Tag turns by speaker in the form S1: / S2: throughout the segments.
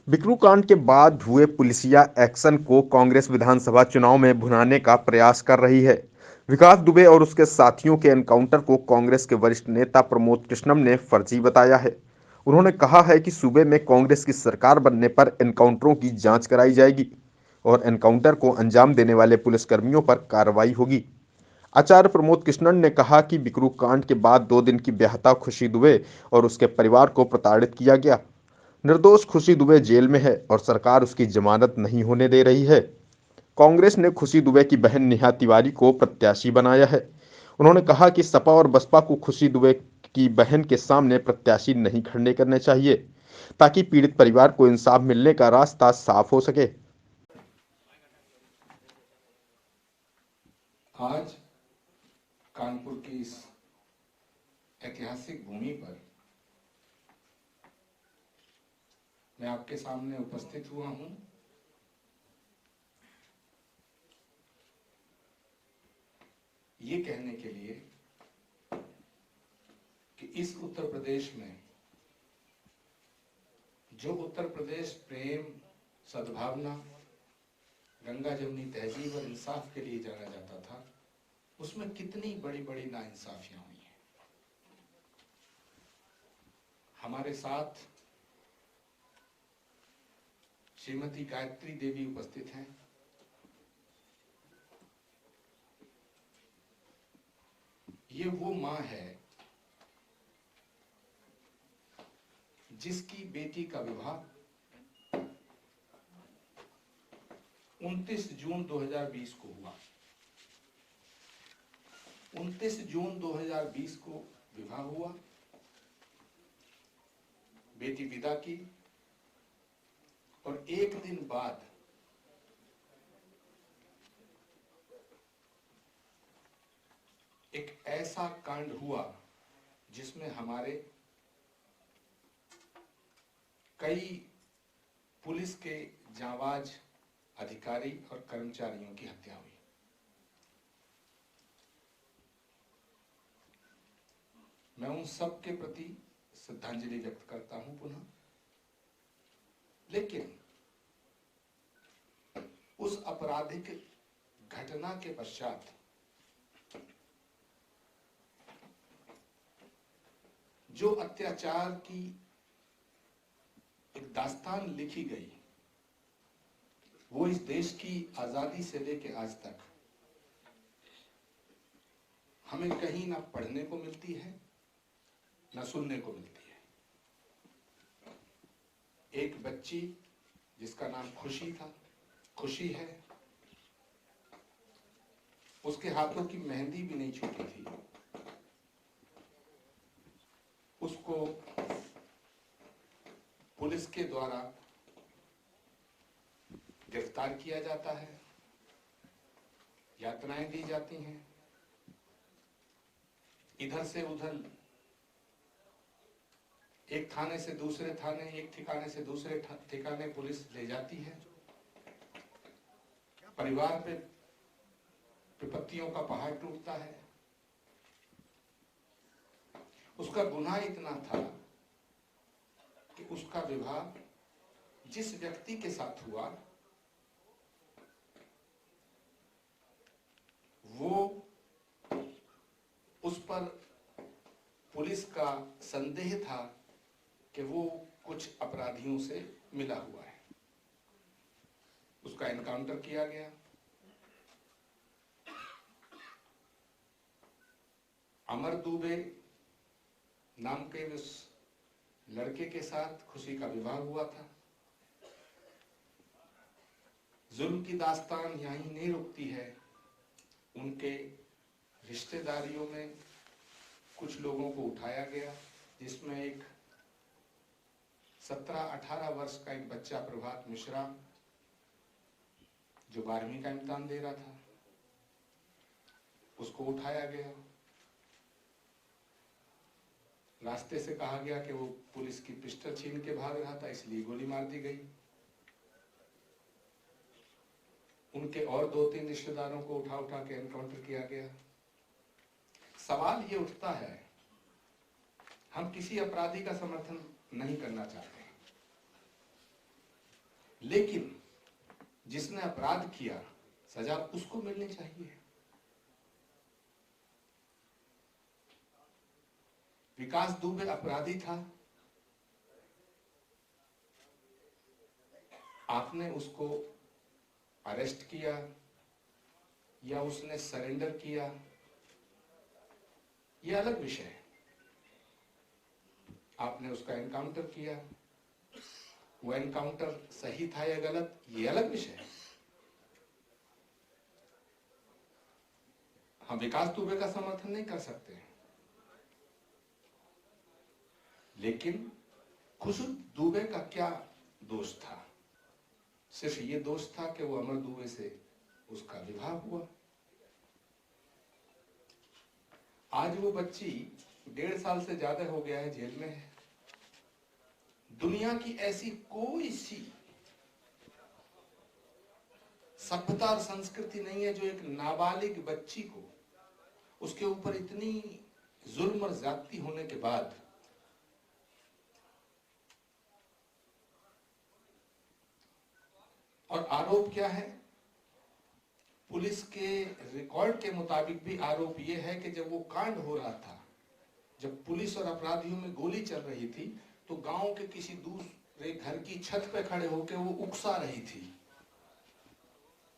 S1: बिकरू कांड के बाद हुए पुलिसिया एक्शन को कांग्रेस विधानसभा चुनाव में भुनाने का प्रयास कर रही है। विकास दुबे और उसके साथियों के एनकाउंटर को कांग्रेस के वरिष्ठ नेता प्रमोद कृष्णम ने फर्जी बताया है। उन्होंने कहा है कि सूबे में कांग्रेस की सरकार बनने पर एनकाउंटरों की जांच कराई जाएगी और एनकाउंटर को अंजाम देने वाले पुलिसकर्मियों पर कार्रवाई होगी। आचार्य प्रमोद कृष्णन ने कहा कि बिकरू कांड के बाद 2 दिन की बेहता खुशी दुबे और उसके परिवार को प्रताड़ित किया गया। निर्दोष खुशी दुबे जेल में है और सरकार उसकी जमानत नहीं होने दे रही है। कांग्रेस ने खुशी दुबे की बहन नेहा तिवारी को प्रत्याशी बनाया है। उन्होंने कहा कि सपा और बसपा को खुशी दुबे की बहन के सामने प्रत्याशी नहीं खड़े करने चाहिए ताकि पीड़ित परिवार को इंसाफ मिलने का रास्ता साफ हो सके।
S2: आज कानपुर की इस ऐतिहासिक भूमि पर मैं आपके सामने उपस्थित हुआ हूं ये कहने के लिए कि इस उत्तर प्रदेश में जो उत्तर प्रदेश प्रेम, सद्भावना, गंगा जमुनी तहजीब और इंसाफ के लिए जाना जाता था, उसमें कितनी बड़ी बड़ी नाइंसाफियां हुई हैं। हमारे साथ श्रीमती गायत्री देवी उपस्थित हैं। ये वो मां है जिसकी बेटी का विवाह 29 जून 2020 को हुआ। 29 जून 2020 को विवाह हुआ, बेटी विदा की और एक दिन बाद एक ऐसा कांड हुआ जिसमें हमारे कई पुलिस के जांबाज अधिकारी और कर्मचारियों की हत्या हुई। मैं उन सब के प्रति श्रद्धांजलि व्यक्त करता हूं पुनः। लेकिन उस आपराधिक घटना के पश्चात जो अत्याचार की एक दास्तान लिखी गई, वो इस देश की आजादी से लेकर आज तक हमें कहीं ना पढ़ने को मिलती है ना सुनने को मिलती है। एक बच्ची जिसका नाम खुशी था, खुशी है, उसके हाथों की मेहंदी भी नहीं छूटी थी, उसको पुलिस के द्वारा गिरफ्तार किया जाता है, यातनाएं दी जाती हैं, इधर से उधर, एक थाने से दूसरे थाने, एक ठिकाने से दूसरे ठिकाने पुलिस ले जाती है। परिवार पे विपत्तियों का पहाड़ टूटता है। उसका गुनाह इतना था कि उसका विवाह जिस व्यक्ति के साथ हुआ वो उस पर पुलिस का संदेह था कि वो कुछ अपराधियों से मिला हुआ है। उसका एनकाउंटर किया गया। अमर दुबे नाम के उस लड़के के साथ खुशी का विवाह हुआ था। जुल्म की दास्तान यहीं नहीं रुकती है। उनके रिश्तेदारियों में कुछ लोगों को उठाया गया, जिसमें एक 17-18 वर्ष का एक बच्चा प्रभात मिश्रा जो 12वीं का इम्तिहान दे रहा था, उसको उठाया गया। रास्ते से कहा गया कि वो पुलिस की पिस्टल छीन के भाग रहा था, इसलिए गोली मार दी गई। उनके और 2-3 रिश्तेदारों को उठा उठा के एनकाउंटर किया गया। सवाल ये उठता है, हम किसी अपराधी का समर्थन नहीं करना चाहते, लेकिन जिसने अपराध किया सजा उसको मिलनी चाहिए। विकास दुबे अपराधी था, आपने उसको अरेस्ट किया या उसने सरेंडर किया, यह अलग विषय है। आपने उसका एनकाउंटर किया, वो एनकाउंटर सही था या गलत, ये अलग विषय है। हम विकास दुबे का समर्थन नहीं कर सकते हैं, लेकिन खुशबू दुबे का क्या दोष था? सिर्फ ये दोष था कि वो अमर दुबे से उसका विवाह हुआ। आज वो बच्ची 1.5 साल से ज्यादा हो गया है, जेल में है। दुनिया की ऐसी कोई सी सभ्यता और संस्कृति नहीं है जो एक नाबालिग बच्ची को उसके ऊपर इतनी जुल्म और ज्यादती होने के बाद और आरोप क्या है? पुलिस के रिकॉर्ड के मुताबिक भी आरोप यह है कि जब वो कांड हो रहा था, जब पुलिस और अपराधियों में गोली चल रही थी, तो गांव के किसी दूसरे घर की छत पे खड़े होकर वो उकसा रही थी।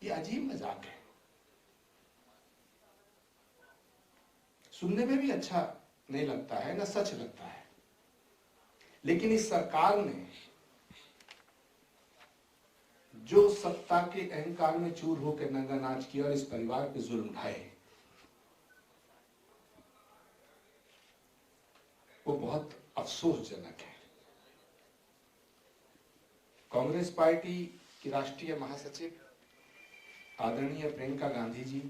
S2: ये अजीब मजाक है, सुनने में भी अच्छा नहीं लगता है, ना सच लगता है। लेकिन इस सरकार ने जो सत्ता के अहंकार में चूर होकर नंगा नाच किया और इस परिवार पे जुल्म ढाए, वो बहुत अफसोसजनक है। कांग्रेस पार्टी की राष्ट्रीय महासचिव आदरणीय प्रियंका गांधी जी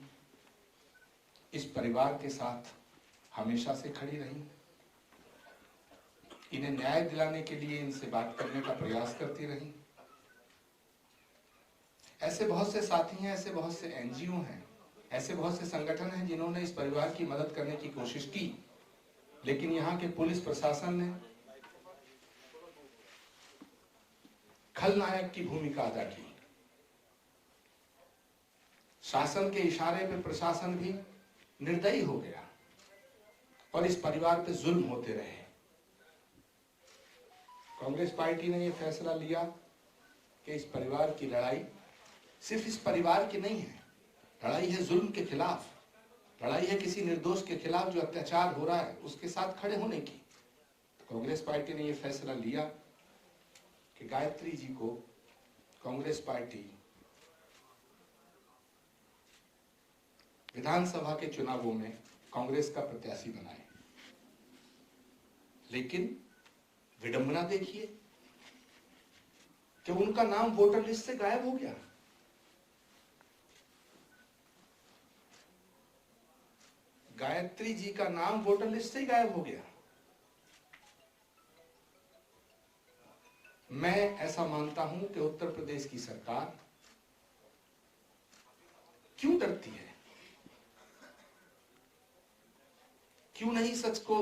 S2: इस परिवार के साथ हमेशा से खड़ी रही। इन्हें न्याय दिलाने के लिए इनसे बात करने का प्रयास करती रही। ऐसे बहुत से साथी हैं, ऐसे बहुत से एनजीओ हैं, ऐसे बहुत से संगठन हैं जिन्होंने इस परिवार की मदद करने की कोशिश की, लेकिन यहाँ के पुलिस प्रशासन ने खलनायक की भूमिका अदा की। शासन के इशारे पे प्रशासन भी निर्दयी हो गया और इस परिवार पे जुल्म होते रहे। कांग्रेस पार्टी ने यह फैसला लिया कि इस परिवार की लड़ाई सिर्फ इस परिवार की नहीं है, लड़ाई है जुल्म के खिलाफ, लड़ाई है किसी निर्दोष के खिलाफ जो अत्याचार हो रहा है उसके साथ खड़े होने की। कांग्रेस पार्टी ने यह फैसला लिया कि गायत्री जी को कांग्रेस पार्टी विधानसभा के चुनावों में कांग्रेस का प्रत्याशी बनाए। लेकिन विडंबना देखिए कि उनका नाम वोटर लिस्ट से गायब हो गया। गायत्री जी का नाम वोटर लिस्ट से ही गायब हो गया। मैं ऐसा मानता हूं कि उत्तर प्रदेश की सरकार क्यों डरती है, क्यों नहीं सच को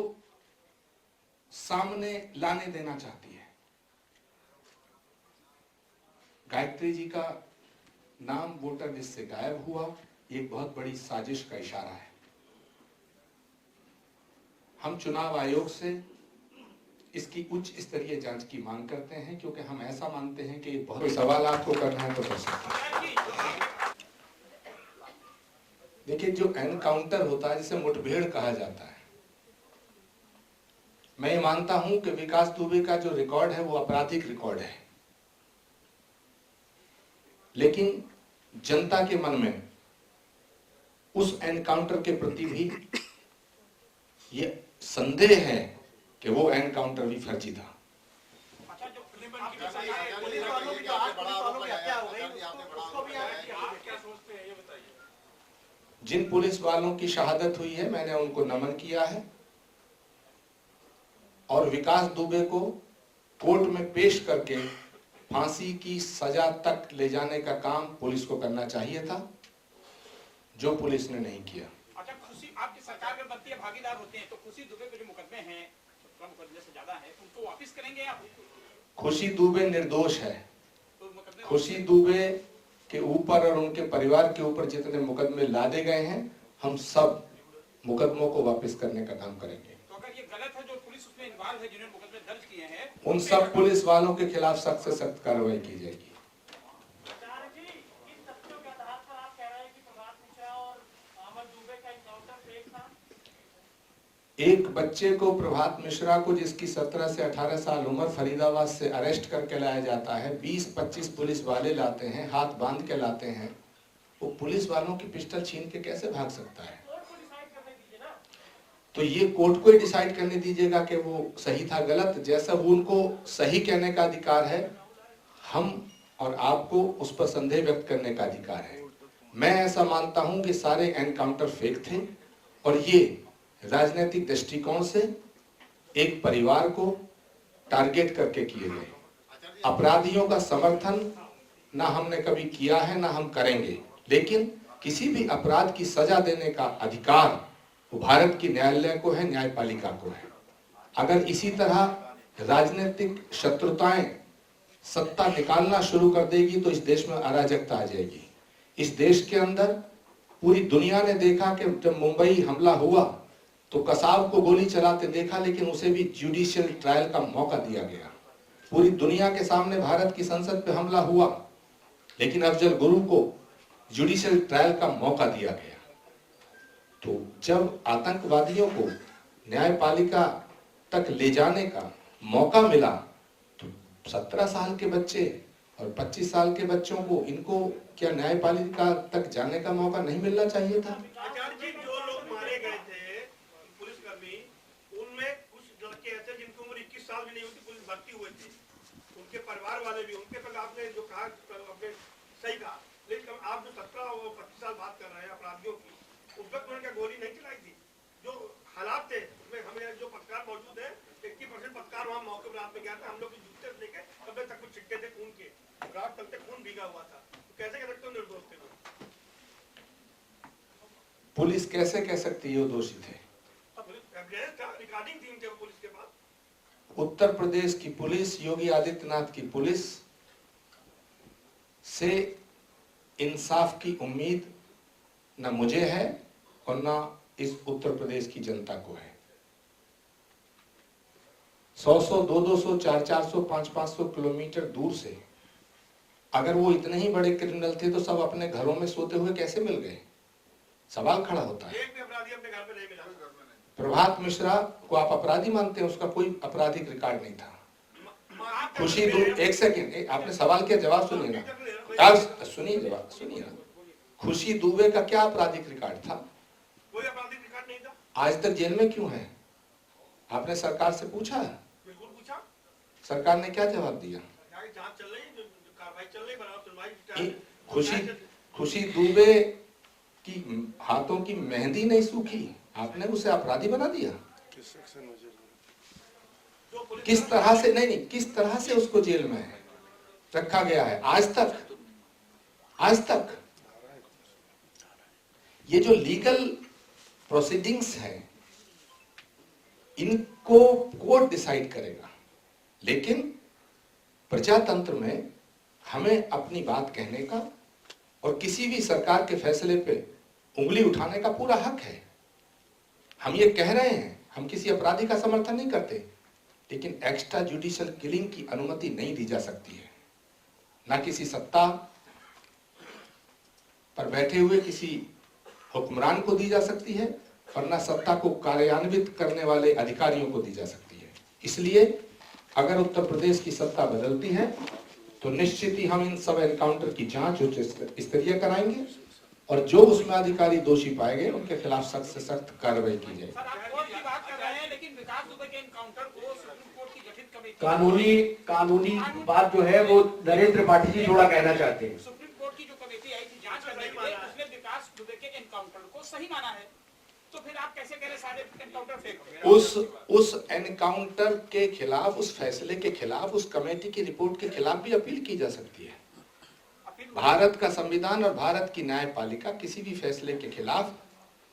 S2: सामने लाने देना चाहती है। गायत्री जी का नाम वोटर लिस्ट से गायब हुआ, ये बहुत बड़ी साजिश का इशारा है। हम चुनाव आयोग से इसकी उच्च स्तरीय जांच की मांग करते हैं, क्योंकि हम ऐसा मानते हैं कि बहुत सवाल आपको करना है तो कर सकते हैं। देखिए, जो एनकाउंटर होता है जिसे मुठभेड़ कहा जाता है, मैं ये मानता हूं कि विकास दुबे का जो रिकॉर्ड है वो आपराधिक रिकॉर्ड है, लेकिन जनता के मन में उस एनकाउंटर के प्रति भी ये संदेह है कि वो एनकाउंटर भी फर्जी था। जिन पुलिस वालों की शहादत हुई है मैंने उनको नमन किया है और विकास दुबे को कोर्ट में पेश करके फांसी की सजा तक ले जाने का काम पुलिस को करना चाहिए था, जो पुलिस ने नहीं किया।
S3: अच्छा, खुशी आपकी सरकार में बनती है, भागीदार होते हैं, तो खुशी दुबे के जो मुकदमे हैं, 17 मुकदमे से ज्यादा हैं, उनको वापस करेंगे आप?
S2: खुशी दुबे निर्दोष है,
S3: तो मुकदमे
S2: खुशी दुबे के ऊपर और उनके परिवार के ऊपर जितने मुकदमे लादे गए हैं, हम सब मुकदमों को वापस करने का काम करेंगे।
S3: तो अगर ये गलत है जो पुलिस उसमें इन्वॉल्व है, जिन्होंने मुकदमे दर्ज किए हैं,
S2: उन सब पुलिस वालों के खिलाफ सख्त से सख्त कार्रवाई की जाएगी। एक बच्चे को, प्रभात मिश्रा को, जिसकी 17 से 18 साल उम्र, फरीदाबाद से अरेस्ट करके लाया जाता है। 20-25 पुलिस वाले लाते हैं, हाथ बांध के लाते हैं। वो पुलिस वालों की पिस्टल छीन के कैसे भाग सकता है? तो ये कोर्ट को ही डिसाइड करने दीजिएगा कि वो सही था गलत। जैसा वो उनको सही कहने का अधिकार है, हम और आपको उस पर संदेह व्यक्त करने का अधिकार है। मैं ऐसा मानता हूं कि सारे एनकाउंटर फेक थे और ये राजनीतिक दृष्टिकोण से एक परिवार को टारगेट करके किए गए। अपराधियों का समर्थन ना हमने कभी किया है ना हम करेंगे, लेकिन किसी भी अपराध की सजा देने का अधिकार वो भारत की न्यायालय को है, न्यायपालिका को है। अगर इसी तरह राजनीतिक शत्रुताएं सत्ता निकालना शुरू कर देगी तो इस देश में अराजकता आ जाएगी। इस देश के अंदर पूरी दुनिया ने देखा कि जब मुंबई हमला हुआ तो कसाब को गोली चलाते देखा, लेकिन उसे भी जुडिशियल ट्रायल का मौका दिया गया। पूरी दुनिया के सामने भारत की संसद पे हमला हुआ, लेकिन अफजल गुरु को जुडिशियल ट्रायल का मौका दिया गया। तो जब आतंकवादियों को न्यायपालिका तक ले जाने का मौका मिला तो 17 साल के बच्चे और 25 साल के बच्चों को, इनको क्या न्यायपालिका तक जाने का मौका नहीं मिलना चाहिए था?
S4: जो लोग मारे गए थे पुलिसकर्मी, उनमें कुछ लड़के ऐसे जिनकी उम्र 21 साल भी नहीं हुई, पुलिस भर्ती हुए थे, उनके परिवार वाले भी, उनके पर आपने जो कहा आपने सही कहा, लेकिन आप जो 17 और 25 साल बात कर रहे हैं अपराधियों की, उस वक्त उन्होंने क्या गोली नहीं चलाई थी? जो हालात थे उसमें हमें जो पत्रकार मौजूद है, 80% पत्रकार वहाँ मौके पर आपने गया था, हम लोग की जूते से लेके कपड़े तक कुछ छिटके थे खून के, रात तक से खून भीगा हुआ था, तो कैसे कह सकते हो निर्दोष थे लोग?
S2: पुलिस कैसे कह सकती है वो दोषी थे?
S4: रिकॉर्डिंग थी उनके पुलिस के पास।
S2: उत्तर प्रदेश की पुलिस, योगी आदित्यनाथ की पुलिस से इंसाफ की उम्मीद न मुझे है और न इस उत्तर प्रदेश की जनता को है। 100-100, 200-200, 400-400, 500-500 किलोमीटर दूर से अगर वो इतने ही बड़े क्रिमिनल थे तो सब अपने घरों में सोते हुए कैसे मिल गए? सवाल खड़ा होता है।
S4: एक भी अपराधी अपने घर पे नहीं मिला।
S2: प्रभात मिश्रा को आप अपराधी मानते हैं? उसका कोई आपराधिक रिकॉर्ड नहीं था। खुशी एक सेकेंड, आपने सवाल किया, जवाब सुनिए ना। आप सुनिए, जवाब सुनिए ना। खुशी दुबे का क्या आपराधिक रिकॉर्ड था?
S4: कोई आपराधिक रिकॉर्ड नहीं था।
S2: आज तक जेल में क्यों है? आपने सरकार से पूछा?
S4: बिल्कुल पूछा।
S2: सरकार ने क्या जवाब दिया?
S4: जांच चल रही है, कार्रवाई चल रही है,
S2: खुशी दुबे की हाथों की मेहंदी नहीं सूखी, आपने उसे अपराधी बना दिया। किस तरह से नहीं, किस तरह से उसको जेल में रखा गया है आज तक ये जो लीगल प्रोसीडिंग्स हैं इनको कोर्ट डिसाइड करेगा, लेकिन प्रजातंत्र में हमें अपनी बात कहने का और किसी भी सरकार के फैसले पे उंगली उठाने का पूरा हक है। हम ये कह रहे हैं, हम किसी अपराधी का समर्थन नहीं करते, लेकिन एक्स्ट्रा जुडिशियल किलिंग की अनुमति नहीं दी जा सकती है। ना किसी सत्ता पर बैठे हुए किसी हुक्मरान को दी जा सकती है और ना सत्ता को कार्यान्वित करने वाले अधिकारियों को दी जा सकती है। इसलिए अगर उत्तर प्रदेश की सत्ता बदलती है तो निश्चित ही हम इन सब एनकाउंटर की जांच उच्च स्तरीय कराएंगे और जो उसमें अधिकारी दोषी पाए गए उनके खिलाफ सख्त से सख्त कार्रवाई की जाएगी।
S5: कानूनी बात जो है वो नरेंद्र त्रिपाठी जी थोड़ा कहना चाहते हैं।
S3: सुप्रीम कोर्ट की जो कमेटी आई थी जांच करने के लिए, उसने विकास दुबे के एनकाउंटर को सही माना है, तो फिर आप कैसे कह रहे सारे एनकाउंटर फेक हो गए?
S2: उस एनकाउंटर के खिलाफ, उस फैसले के खिलाफ, उस कमेटी की रिपोर्ट के खिलाफ भी अपील की जा सकती है। भारत का संविधान और भारत की न्यायपालिका किसी भी फैसले के खिलाफ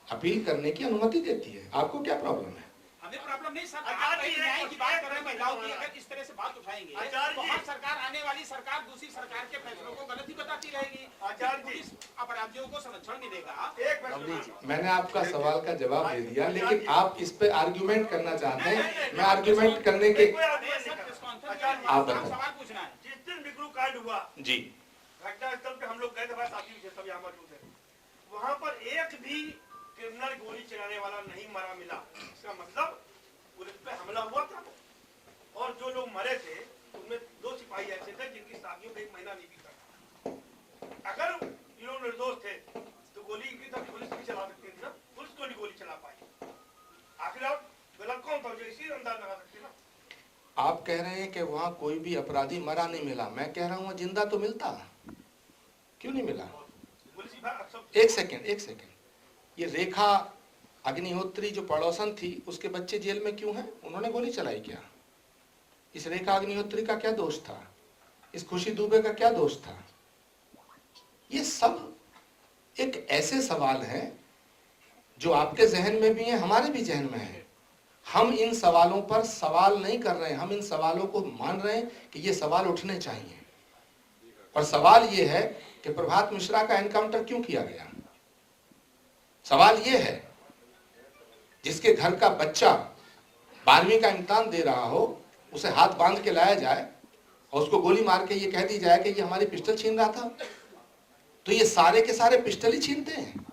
S2: अपील करने की अनुमति देती है। आपको क्या प्रॉब्लम है?
S3: हमें प्रॉब्लम नहीं सर,
S4: आचार्य
S3: आप
S4: जी,
S3: एक न्याय की बात कर रहे हैं, महिलाओं की,
S4: एक
S3: अगर इस तरह से बात उठाएंगे
S4: आचार्य
S3: तो
S4: जी,
S3: हर सरकार, आने वाली सरकार दूसरी सरकार के फैसलों को गलत ही बताती रहेगी।
S4: आचार्य जी,
S3: पुलिस अपराधियों को संरक्षण मिलेगा।
S4: एक मिनट
S6: मैंने आपका सवाल का जवाब दे दिया, लेकिन आप इस पे आर्ग्यूमेंट करना चाहते हैं। मैं आर्ग्यूमेंट करने के आप बताएं।
S3: सवाल पूछना है।
S4: जिस दिन बिक्रू कांड हुआ
S6: जी,
S4: घटना स्थल पे हम लोग गए थे, हमारे साथी भी थे, सब यहाँ मौजूद थे। वहाँ पर एक भी क्रिमिनल गोली चलाने वाला नहीं मरा मिला। इसका मतलब पुलिस पे हमला हुआ था, और जो लोग मरे थे उनमें 2 सिपाही ऐसे थे जिनकी शादियों का 1 महीना नहीं बीता। अगर ये लोग निर्दोष थे तो गोली की तो पुलिस भी चला सकती थी ना, पुलिस को नहीं गोली चला पाई। आखिर आप गलत कौन था, जो इसी अंदाज लगा सकते ना।
S6: आप कह रहे हैं कि वहाँ कोई भी अपराधी मरा नहीं मिला, मैं कह रहा हूँ जिंदा तो मिलता, क्यों नहीं मिला?
S4: पुलिस विभाग सब
S6: एक सेकेंड, ये रेखा अग्निहोत्री जो पड़ोसन थी, उसके बच्चे जेल में क्यों हैं? उन्होंने गोली चलाई क्या? इस रेखा अग्निहोत्री का क्या दोष था? इस खुशी दुबे का क्या दोष था? ये सब एक ऐसे सवाल हैं जो आपके जहन में भी हैं, हमारे भी जहन में हैं। हम इन सवालों पर सवाल नहीं कर रहे हैं, हम इन सवालों को मान रहे हैं कि ये सवाल उठने चाहिए। और सवाल ये है कि प्रभात मिश्रा का एनकाउंटर क्यों किया गया? सवाल ये है, जिसके घर का बच्चा 12वीं का इम्तिहान दे रहा हो, उसे हाथ बांध के लाया जाए और उसको गोली मार के ये कह दी जाए कि ये हमारी पिस्टल छीन रहा था। तो ये सारे के सारे पिस्टल ही छीनते हैं।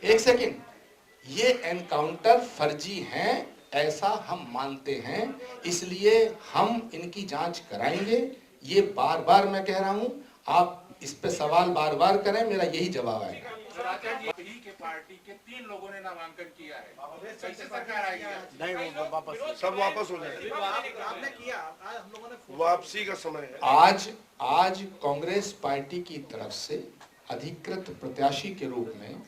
S6: एक सेकेंड, ये एनकाउंटर फर्जी हैं, ऐसा हम मानते हैं, इसलिए हम इनकी जांच कराएंगे। ये बार बार मैं कह रहा हूं, आप इस पे सवाल बार बार करें, मेरा यही जवाब है।
S7: ही के पार्टी के 3 लोगों ने नामांकन किया है, कैसे सरकार आएगी?
S8: नहीं, वो वापस सब वापस हो जाए।
S3: आपने किया, हम लोगों ने
S8: वापसी का समय है।
S6: आज कांग्रेस पार्टी की तरफ से अधिकृत प्रत्याशी के रूप में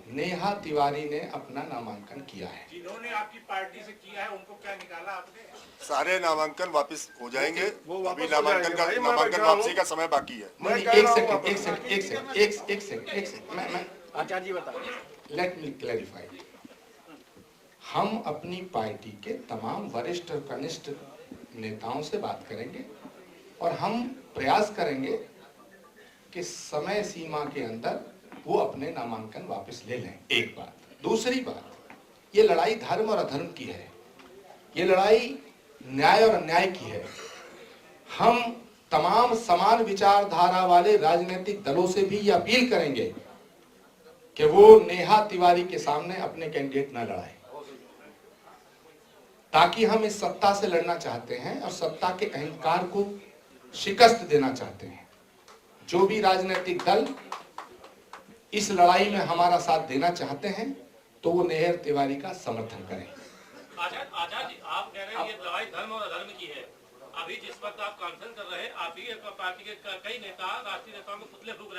S6: नेहा तिवारी ने अपना नामांकन किया है।
S7: जिन्होंने आपकी पार्टी से किया है उनको क्या निकाला आपने?
S9: सारे नामांकन वापस हो जाएंगे।
S8: वो वापस
S9: अभी
S8: हो जाएंगे भाई, मैं
S9: नामांकन
S8: बैठा हूं।
S9: वापसी का समय बाकी है।
S8: मैं
S6: नहीं,
S8: कह रहा हूं वापस।
S6: एक सेकंड, मैं
S5: आचार्य जी बताओ।
S6: Let me clarify. हम अपनी पार्टी के तमाम वरिष्ठ और कनिष्ठ नेताओं से बात करेंगे और हम प्रयास करेंगे कि समय सीमा के अंदर वो अपने नामांकन वापस ले लें। एक बात। दूसरी बात, ये लड़ाई धर्म और अधर्म की है, ये लड़ाई न्याय और अन्याय की है। हम तमाम समान विचारधारा वाले राजनीतिक दलों से भी ये अपील करेंगे कि वो नेहा तिवारी के सामने अपने कैंडिडेट न लड़ाए, ताकि हम इस सत्ता से लड़ना चाहते हैं और सत्ता के अहंकार को शिकस्त देना चाहते हैं। जो भी राजनीतिक दल इस लड़ाई में हमारा साथ देना चाहते हैं तो वो नेहा तिवारी का समर्थन करें।
S10: आजाद जी, आप कह रहे हैं ये लड़ाई धर्म और अधर्म की है। अभी जिस वक्त आप कॉन्फ्रेंस कर रहे हैं, आप ही पार्टी के कई नेता, राष्ट्रीय नेताओं में पुतले फूंक रहे हैं।